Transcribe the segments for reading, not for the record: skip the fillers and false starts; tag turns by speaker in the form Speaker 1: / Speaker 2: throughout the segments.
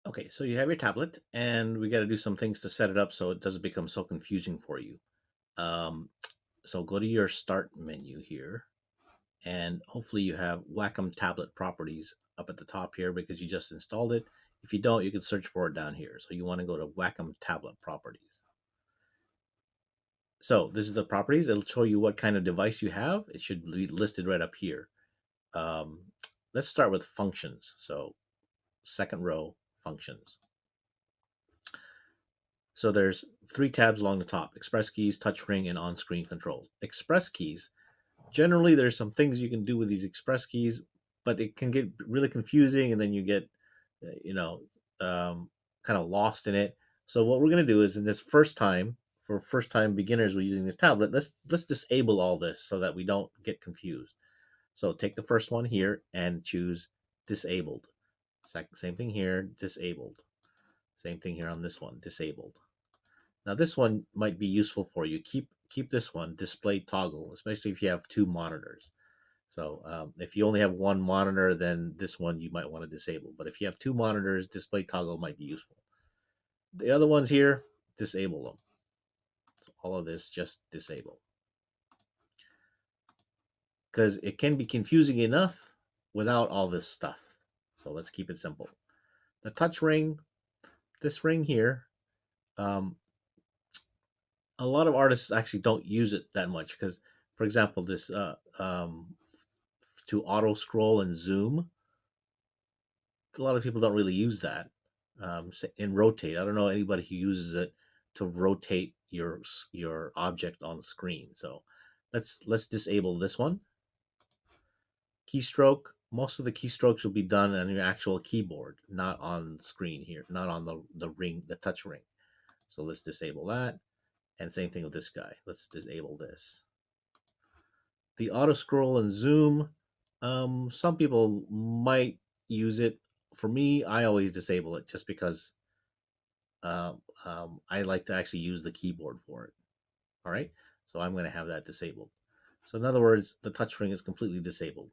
Speaker 1: Okay, so you have your tablet, and we got to do some things to set it up so it doesn't become so confusing for you. Um, so go to your start menu here, and hopefully you have Wacom tablet properties up at the top here because you just installed it. If you don't, you can search for it down here. So you want to go to Wacom tablet properties. So this is the properties. It'll show you what kind of device you have. It should be listed right up here. Um, let's start with functions. So second row, functions. So there's three tabs along the top: Express keys, touch ring, and on-screen controls. Express keys. Generally, there's some things you can do with these express keys, but it can get really confusing, and then you get, you know, kind of lost in it. So what we're going to do is, in this first time, for first time beginners with using this tablet, let's disable all this so that we don't get confused. So take the first one here and choose disabled. Same thing here, disabled. Same thing here on this one, disabled. Now this one might be useful for you. Keep this one display toggle, especially if you have two monitors. So if you only have one monitor, then this one you might want to disable. But if you have two monitors, display toggle might be useful. The other ones here, disable them. So all of this just disable because it can be confusing enough without all this stuff. So let's keep it simple. The touch ring, this ring here, um, a lot of artists actually don't use it that much because, for example, this to auto scroll and zoom, a lot of people don't really use that. And rotate. I don't know anybody who uses it to rotate your object on the screen. So let's disable this one. Keystroke. Most of the keystrokes will be done on your actual keyboard, not on the screen here, not on the ring, the touch ring. So let's disable that. And same thing with this guy. Let's disable this. The auto scroll and zoom, some people might use it. For me, I always disable it just because I like to actually use the keyboard for it. All right, so I'm going to have that disabled. So in other words, the touch ring is completely disabled.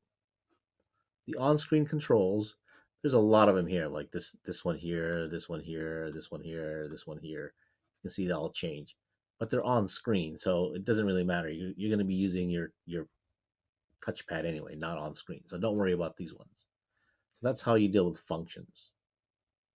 Speaker 1: The on-screen controls, there's a lot of them here, like this one here, this one here, this one here, this one here. You can see they all change, but they're on screen, so it doesn't really matter. You're going to be using your touchpad anyway, not on screen. So don't worry about these ones. So that's how you deal with functions.